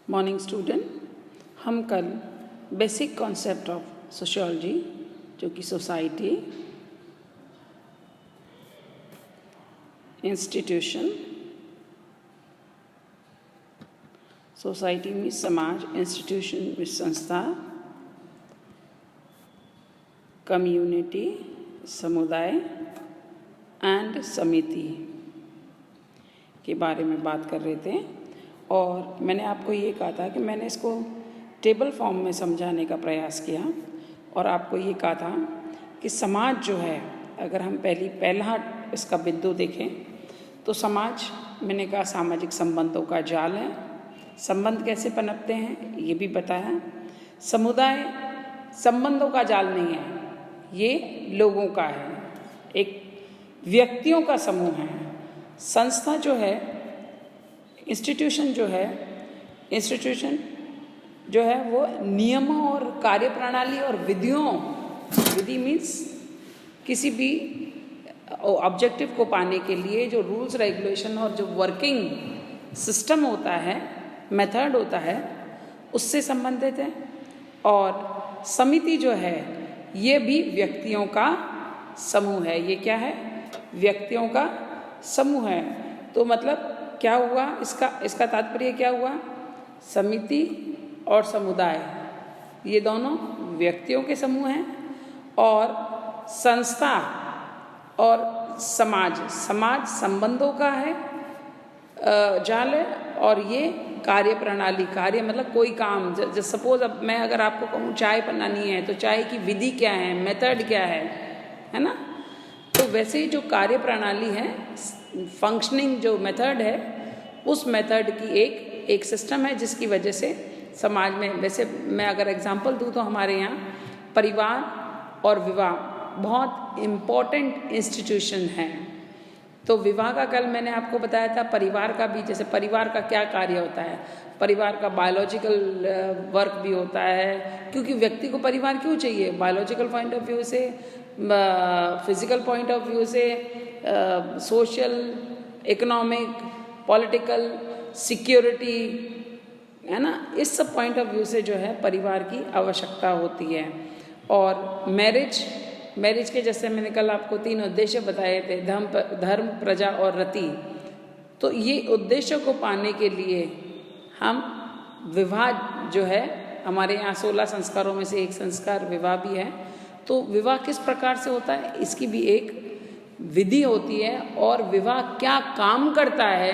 Morning student, हम कल basic concept of sociology जो कि सोसाइटी, इंस्टीट्यूशन, सोसाइटी में समाज, इंस्टीट्यूशन में संस्था, कम्युनिटी समुदाय एंड समिति के बारे में बात कर रहे थे। और मैंने आपको ये कहा था कि मैंने इसको टेबल फॉर्म में समझाने का प्रयास किया और आपको ये कहा था कि समाज जो है, अगर हम पहला इसका बिंदु देखें तो समाज, मैंने कहा सामाजिक संबंधों का जाल है। संबंध कैसे पनपते हैं ये भी बताया। समुदाय संबंधों का जाल नहीं है, ये लोगों का है, एक व्यक्तियों का समूह है। संस्था जो है, इंस्टीट्यूशन जो है वो नियमों और कार्यप्रणाली और विधि मीन्स किसी भी ऑब्जेक्टिव को पाने के लिए जो रूल्स रेगुलेशन और जो वर्किंग सिस्टम होता है, मेथड होता है, उससे संबंधित है। और समिति जो है ये भी व्यक्तियों का समूह है। ये क्या है? व्यक्तियों का समूह है। तो मतलब क्या हुआ, इसका तात्पर्य क्या हुआ? समिति और समुदाय ये दोनों व्यक्तियों के समूह हैं और संस्था और समाज संबंधों का है जाल है। और ये कार्य प्रणाली, कार्य मतलब कोई काम, जैसे सपोज अब मैं अगर आपको कहूँ चाय बनानी है तो चाय की विधि क्या है, मेथड क्या है ना? तो वैसे ही जो कार्य प्रणाली है, फंक्शनिंग जो मेथड है, उस मेथड की एक सिस्टम है जिसकी वजह से समाज में, वैसे मैं अगर एग्जांपल दूँ तो हमारे यहाँ परिवार और विवाह बहुत इम्पोर्टेंट इंस्टीट्यूशन है। तो विवाह का कल मैंने आपको बताया था, परिवार का भी, जैसे परिवार का क्या कार्य होता है, परिवार का बायोलॉजिकल वर्क भी होता है, क्योंकि व्यक्ति को परिवार क्यों चाहिए? बायोलॉजिकल पॉइंट ऑफ व्यू से, फिजिकल पॉइंट ऑफ व्यू से, सोशल, इकोनॉमिक, पॉलिटिकल, सिक्योरिटी, है ना? इस सब पॉइंट ऑफ व्यू से जो है परिवार की आवश्यकता होती है। और मैरिज के जैसे मैंने कल आपको 3 उद्देश्य बताए थे, धर्म, प्रजा और रति। तो ये उद्देश्यों को पाने के लिए हम विवाह जो है, हमारे यहाँ 16 संस्कारों में से एक संस्कार विवाह भी है। तो विवाह किस प्रकार से होता है, इसकी भी एक विधि होती है। और विवाह क्या काम करता है,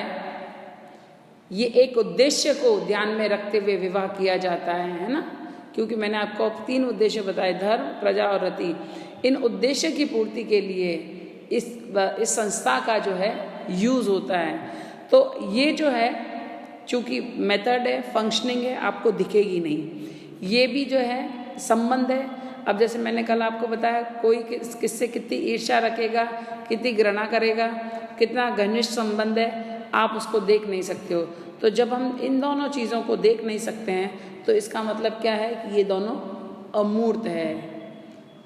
ये एक उद्देश्य को ध्यान में रखते हुए विवाह किया जाता है ना? क्योंकि मैंने आपको 3 उद्देश्य बताए, धर्म, प्रजा और रति। इन उद्देश्य की पूर्ति के लिए इस संस्था का जो है यूज़ होता है। तो ये जो है, चूँकि मेथड है, फंक्शनिंग है, आपको दिखेगी नहीं। ये भी जो है संबंध है। अब जैसे मैंने कल आपको बताया, कोई किससे कितनी ईर्ष्या रखेगा, कितनी घृणा करेगा, कितना घनिष्ठ संबंध है, आप उसको देख नहीं सकते हो। तो जब हम इन दोनों चीज़ों को देख नहीं सकते हैं तो इसका मतलब क्या है कि ये दोनों अमूर्त है।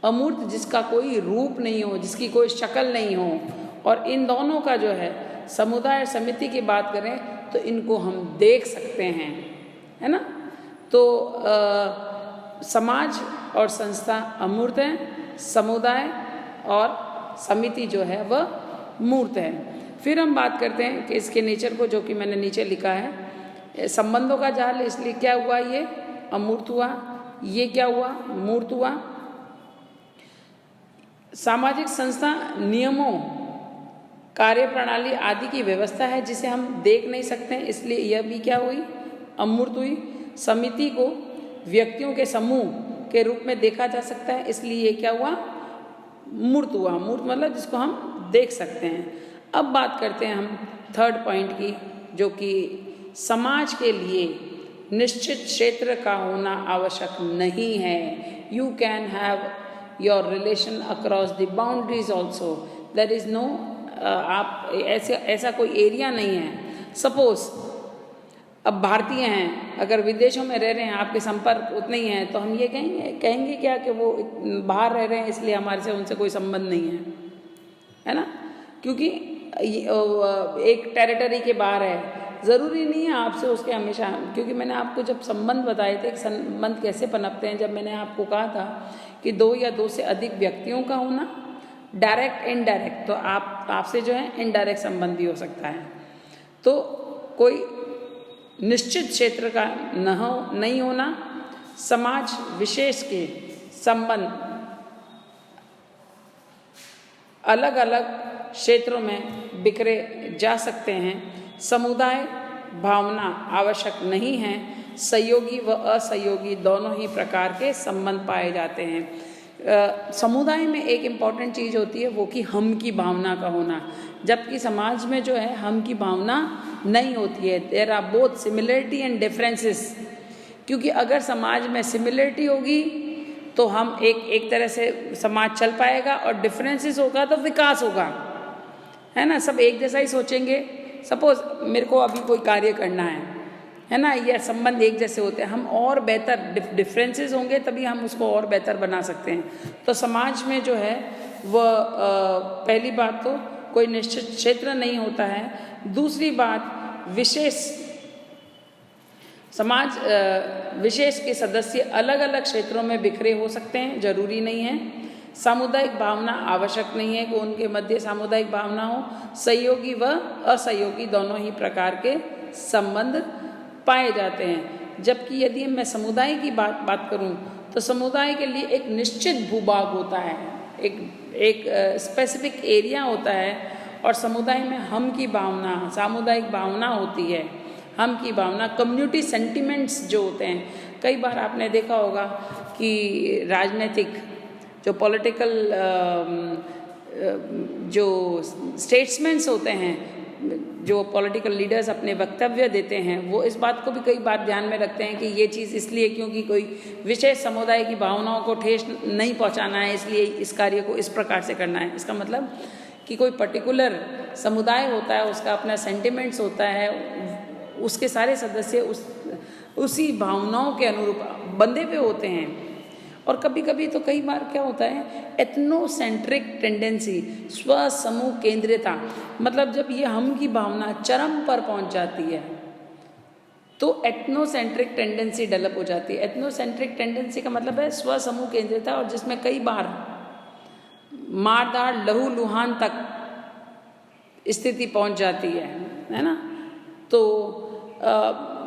अमूर्त जिसका कोई रूप नहीं हो, जिसकी कोई शक्ल नहीं हो। और इन दोनों का जो है समुदाय समिति की बात करें तो इनको हम देख सकते हैं, है ना? तो समाज और संस्था अमूर्त है, समुदाय और समिति जो है वह मूर्त है। फिर हम बात करते हैं कि इसके नेचर को, जो कि मैंने नीचे लिखा है, संबंधों का जाल। इसलिए क्या हुआ, ये अमूर्त हुआ, ये क्या हुआ, मूर्त हुआ। सामाजिक संस्था नियमों, कार्यप्रणाली आदि की व्यवस्था है जिसे हम देख नहीं सकते हैं, इसलिए यह भी क्या हुई, अमूर्त हुई। समिति को व्यक्तियों के समूह के रूप में देखा जा सकता है, इसलिए ये क्या हुआ, मूर्त हुआ। मूर्त मतलब जिसको हम देख सकते हैं। अब बात करते हैं हम 3rd पॉइंट की, जो कि समाज के लिए निश्चित क्षेत्र का होना आवश्यक नहीं है। You can have your relation across the boundaries also, there is no, आप ऐसा कोई एरिया नहीं है। सपोज अब भारतीय हैं, अगर विदेशों में रह रहे हैं, आपके संपर्क उतने ही हैं, तो हम ये कहेंगे क्या कि वो बाहर रह रहे हैं इसलिए हमारे से उनसे कोई संबंध नहीं है ना? क्योंकि एक टेरिटरी के बाहर है, ज़रूरी नहीं है आपसे उसके हमेशा, क्योंकि मैंने आपको जब संबंध बताए थे कि संबंध कैसे पनपते हैं, जब मैंने आपको कहा था कि 2 या 2 से अधिक व्यक्तियों का होना, डायरेक्ट इनडायरेक्ट, तो आपसे जो है इनडायरेक्ट संबंध भी हो सकता है। तो कोई निश्चित क्षेत्र का नहीं होना, समाज विशेष के संबंध अलग अलग क्षेत्रों में बिखरे जा सकते हैं, समुदाय भावना आवश्यक नहीं है, सहयोगी व असहयोगी दोनों ही प्रकार के संबंध पाए जाते हैं। समुदाय में एक इम्पॉर्टेंट चीज़ होती है वो कि हम की भावना का होना, जबकि समाज में जो है हम की भावना नहीं होती है। There are both similarity and differences, क्योंकि अगर समाज में सिमिलरिटी होगी तो हम एक तरह से समाज चल पाएगा, और डिफरेंसेस होगा तो विकास होगा, है ना। सब एक जैसा ही सोचेंगे। सपोज मेरे को अभी कोई कार्य करना है ना, ये संबंध एक जैसे होते हैं, हम और बेहतर डिफरेंसेस होंगे तभी हम उसको और बेहतर बना सकते हैं। तो समाज में जो है वह पहली बात तो कोई निश्चित क्षेत्र नहीं होता है। दूसरी बात, समाज विशेष के सदस्य अलग अलग क्षेत्रों में बिखरे हो सकते हैं, जरूरी नहीं है। सामुदायिक भावना आवश्यक नहीं है कि उनके मध्य सामुदायिक भावना हो, सहयोगी व असहयोगी दोनों ही प्रकार के संबंध पाए जाते हैं। जबकि यदि मैं समुदाय की बात करूं तो समुदाय के लिए एक निश्चित भूभाग होता है, एक स्पेसिफिक एरिया होता है, और समुदाय में हम की भावना, सामुदायिक भावना होती है। हम की भावना, कम्युनिटी सेंटिमेंट्स जो होते हैं, कई बार आपने देखा होगा कि राजनीतिक जो पॉलिटिकल जो स्टेट्समैन्स होते हैं, जो पॉलिटिकल लीडर्स अपने वक्तव्य देते हैं, वो इस बात को भी कई बार ध्यान में रखते हैं कि ये चीज़ इसलिए क्योंकि कोई विशेष समुदाय की भावनाओं को ठेस नहीं पहुंचाना है, इसलिए इस कार्य को इस प्रकार से करना है। इसका मतलब कि कोई पर्टिकुलर समुदाय होता है, उसका अपना सेंटिमेंट्स होता है, उसके सारे सदस्य उसी भावनाओं के अनुरूप बंधे पे होते हैं। और कभी कभी तो कई बार क्या होता है, एथनोसेंट्रिक टेंडेंसी, स्व समूह केंद्रिता, मतलब जब ये हम की भावना चरम पर पहुंच जाती है तो एथनोसेंट्रिक टेंडेंसी डेवलप हो जाती है। एथनोसेंट्रिक टेंडेंसी का मतलब है स्व समूह केंद्रिता, और जिसमें कई बार मारदार लहूलुहान तक स्थिति पहुंच जाती है ना। तो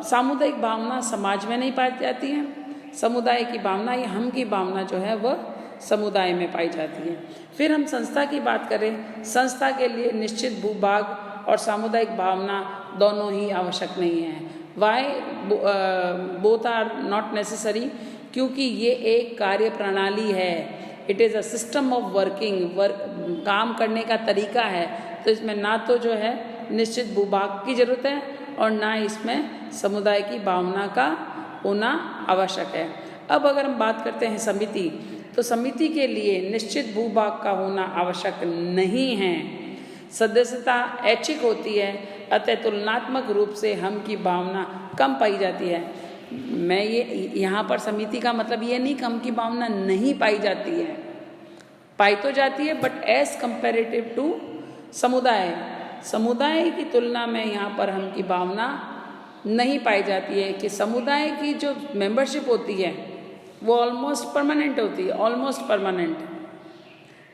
सामुदायिक भावना समाज में नहीं पाई जाती है, समुदाय की भावना या हम की भावना जो है वह समुदाय में पाई जाती है। फिर हम संस्था की बात करें, संस्था के लिए निश्चित भूभाग और सामुदायिक भावना दोनों ही आवश्यक नहीं है। Why both are not necessary, क्योंकि ये एक कार्य प्रणाली है, it is a system of working, काम करने का तरीका है। तो इसमें ना तो जो है निश्चित भूभाग की जरूरत है और ना इसमें समुदाय की भावना का होना आवश्यक है। अब अगर हम बात करते हैं समिति, तो समिति के लिए निश्चित भूभाग का होना आवश्यक नहीं है। सदस्यता ऐच्छिक होती है, अतः तुलनात्मक रूप से हम की भावना कम पाई जाती है। मैं ये यहाँ पर समिति का मतलब ये नहीं कि हम की भावना नहीं पाई जाती है, पाई तो जाती है, बट एज कंपेरेटिव टू समुदाय की तुलना में यहाँ पर हम की भावना नहीं पाई जाती है। कि समुदाय की जो मेंबरशिप होती है वो ऑलमोस्ट परमानेंट होती है, ऑलमोस्ट परमानेंट,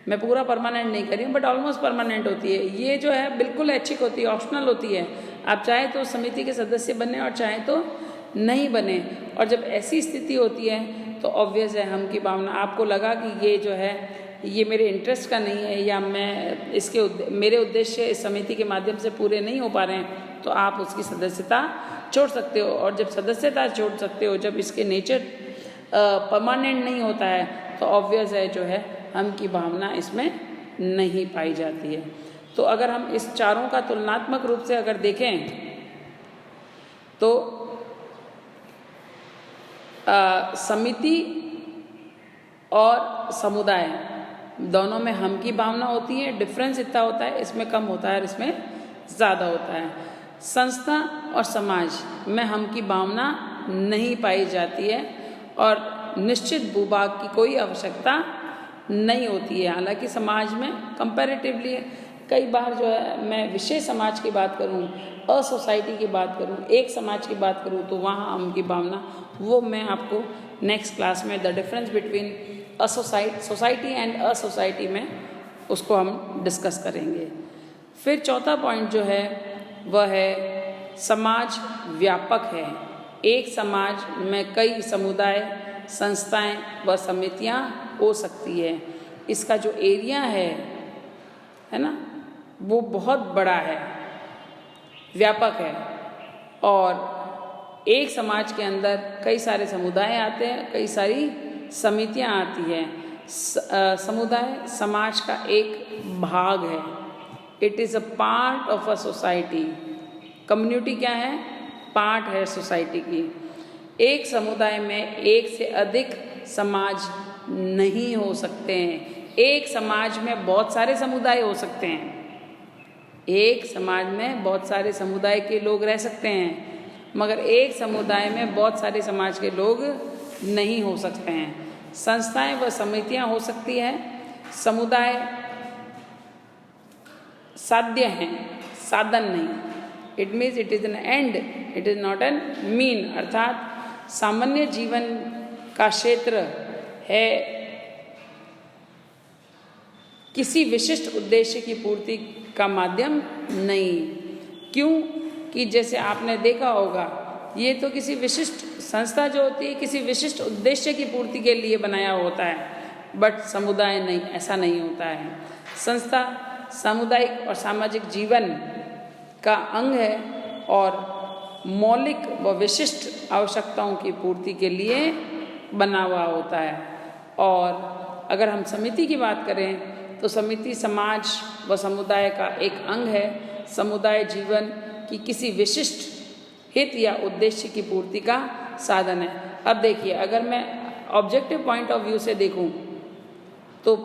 मैं पूरा परमानेंट नहीं कर रही हूँ बट ऑलमोस्ट परमानेंट होती है। ये जो है बिल्कुल ऐच्छिक होती है, ऑप्शनल होती है। आप चाहे तो समिति के सदस्य बने और चाहे तो नहीं बने। और जब ऐसी स्थिति होती है तो ऑब्वियस है हम की भावना, आपको लगा कि ये जो है ये मेरे इंटरेस्ट का नहीं है, या मैं मेरे उद्देश्य इस समिति के माध्यम से पूरे नहीं हो पा रहे हैं, तो आप उसकी सदस्यता छोड़ सकते हो। और जब सदस्यता छोड़ सकते हो, जब इसके नेचर परमानेंट नहीं होता है, तो ऑब्वियस है जो है हम की भावना इसमें नहीं पाई जाती है। तो अगर हम इस चारों का तुलनात्मक रूप से अगर देखें तो समिति और समुदाय दोनों में हम की भावना होती है, डिफरेंस इतना होता है, इसमें कम होता है और इसमें ज़्यादा होता है। संस्था और समाज में हम की भावना नहीं पाई जाती है और निश्चित भूभाग की कोई आवश्यकता नहीं होती है। हालांकि समाज में कंपैरेटिवली कई बार जो है मैं विशेष समाज की बात करूं, अ सोसाइटी की बात करूं, एक समाज की बात करूं, तो वहाँ उनकी भावना, वो मैं आपको नेक्स्ट क्लास में the difference between a society and a society में उसको हम डिस्कस करेंगे। फिर चौथा पॉइंट जो है वह है समाज व्यापक है। एक समाज में कई समुदाय, संस्थाएं व समितियां हो सकती है। इसका जो एरिया है ना, वो बहुत बड़ा है, व्यापक है। और एक समाज के अंदर कई सारे समुदाय आते हैं, कई सारी समितियां आती हैं। समुदाय समाज का एक भाग है। It is a part of a society. Community क्या है? पार्ट है सोसाइटी की। एक समुदाय में एक से अधिक समाज नहीं हो सकते हैं। एक समाज में बहुत सारे समुदाय हो सकते हैं। एक समाज में बहुत सारे समुदाय के लोग रह सकते हैं, मगर एक समुदाय में बहुत सारे समाज के लोग नहीं हो सकते हैं। संस्थाएं व समितियां हो सकती हैं। समुदाय साध्य हैं, साधन नहीं। It means it is an and, it is not an mean. अर्थात सामान्य जीवन का क्षेत्र है, किसी विशिष्ट उद्देश्य की पूर्ति का माध्यम नहीं। क्यों? कि जैसे आपने देखा होगा, ये तो किसी विशिष्ट संस्था जो होती है किसी विशिष्ट उद्देश्य की पूर्ति के लिए बनाया होता है, बट समुदाय नहीं, ऐसा नहीं होता है। संस्था सामुदायिक और सामाजिक जीवन का अंग है और मौलिक व विशिष्ट आवश्यकताओं की पूर्ति के लिए बना हुआ होता है। और अगर हम समिति की बात करें तो समिति समाज व समुदाय का एक अंग है। समुदाय जीवन की किसी विशिष्ट हित या उद्देश्य की पूर्ति का साधन है। अब देखिए, अगर मैं ऑब्जेक्टिव पॉइंट ऑफ व्यू से देखूं तो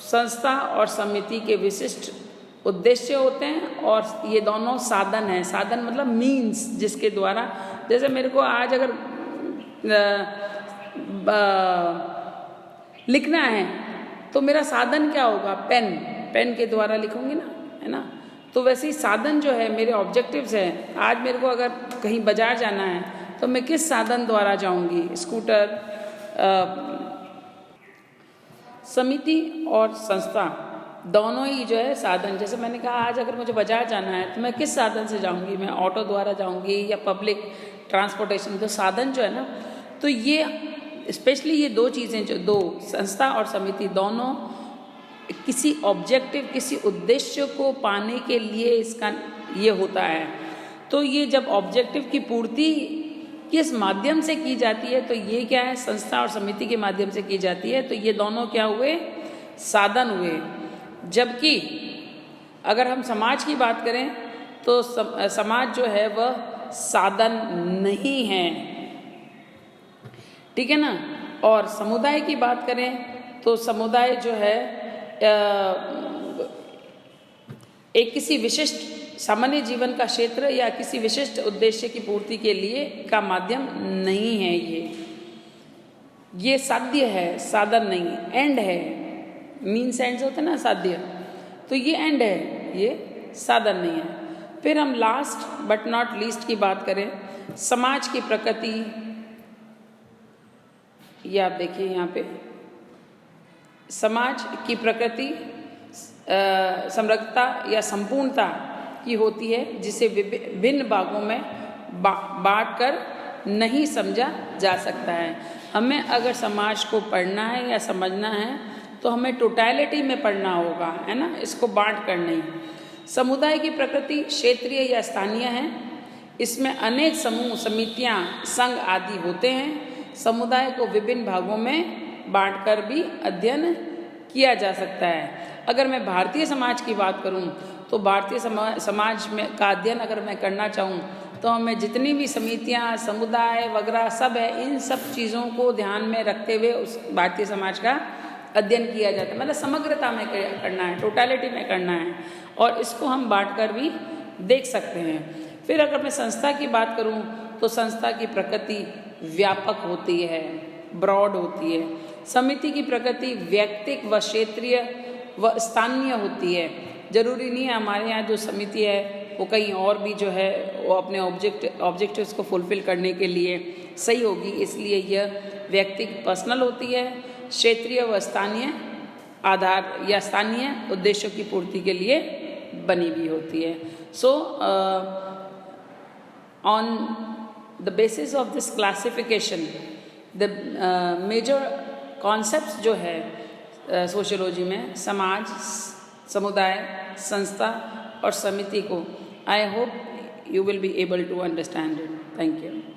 संस्था और समिति के विशिष्ट उद्देश्य होते हैं और ये दोनों साधन हैं। साधन मतलब मीन्स, जिसके द्वारा, जैसे मेरे को आज अगर लिखना है तो मेरा साधन क्या होगा? पेन। पेन के द्वारा लिखूंगी ना, है ना। तो वैसे ही साधन जो है मेरे ऑब्जेक्टिव्स हैं। आज मेरे को अगर कहीं बाजार जाना है तो मैं किस साधन द्वारा जाऊंगी? स्कूटर। समिति और संस्था दोनों ही जो है साधन। जैसे मैंने कहा, आज अगर मुझे बाजार जाना है तो मैं किस साधन से जाऊंगी? मैं ऑटो द्वारा जाऊंगी या पब्लिक ट्रांसपोर्टेशन। तो साधन जो है ना, तो ये स्पेशली ये दो चीज़ें, जो दो, संस्था और समिति, दोनों किसी ऑब्जेक्टिव, किसी उद्देश्य को पाने के लिए इसका ये होता है। तो ये जब ऑब्जेक्टिव की पूर्ति किस माध्यम से की जाती है, तो ये क्या है? संस्था और समिति के माध्यम से की जाती है। तो ये दोनों क्या हुए? साधन हुए। जबकि अगर हम समाज की बात करें तो समाज जो है वह साधन नहीं है, ठीक है ना। और समुदाय की बात करें तो समुदाय जो है एक किसी विशिष्ट सामान्य जीवन का क्षेत्र या किसी विशिष्ट उद्देश्य की पूर्ति के लिए का माध्यम नहीं है। ये साध्य है, साधन नहीं। एंड है, मीन्स एंड्स होते हैं ना, साध्य। तो ये एंड है, ये साधन नहीं है। फिर हम लास्ट बट नॉट लीस्ट की बात करें, समाज की प्रकृति। ये आप देखिए यहाँ पे, समाज की प्रकृति समग्रता या संपूर्णता की होती है, जिसे विभिन्न भागों में बांट कर नहीं समझा जा सकता है। हमें अगर समाज को पढ़ना है या समझना है तो हमें टोटलिटी में पढ़ना होगा, है ना, इसको बांट कर नहीं। समुदाय की प्रकृति क्षेत्रीय या स्थानीय है। इसमें अनेक समूह, समितियां, संघ आदि होते हैं। समुदाय को विभिन्न भागों में बांटकर भी अध्ययन किया जा सकता है। अगर मैं भारतीय समाज की बात करूं तो भारतीय समाज में का अध्ययन अगर मैं करना चाहूं तो हमें जितनी भी समितियां, समुदाय वगैरह सब है, इन सब चीज़ों को ध्यान में रखते हुए उस भारतीय समाज का अध्ययन किया जाता है। मतलब समग्रता में करना है, टोटलिटी में करना है, और इसको हम बांटकर भी देख सकते हैं। फिर अगर मैं संस्था की बात करूं तो संस्था की प्रकृति व्यापक होती है, ब्रॉड होती है। समिति की प्रकृति व्यक्तिक व क्षेत्रीय व स्थानीय होती है। ज़रूरी नहीं है हमारे यहाँ जो समिति है वो कहीं और भी जो है वो अपने ऑब्जेक्टिव्स को फुलफ़िल करने के लिए सही होगी, इसलिए यह व्यक्तिगत पर्सनल होती है, क्षेत्रीय व स्थानीय आधार या स्थानीय उद्देश्यों की पूर्ति के लिए बनी हुई होती है। So on the basis of this classification the major concepts जो है सोशियोलॉजी में समाज, समुदाय, संस्था और समिति को I hope you will be able to understand it. Thank you.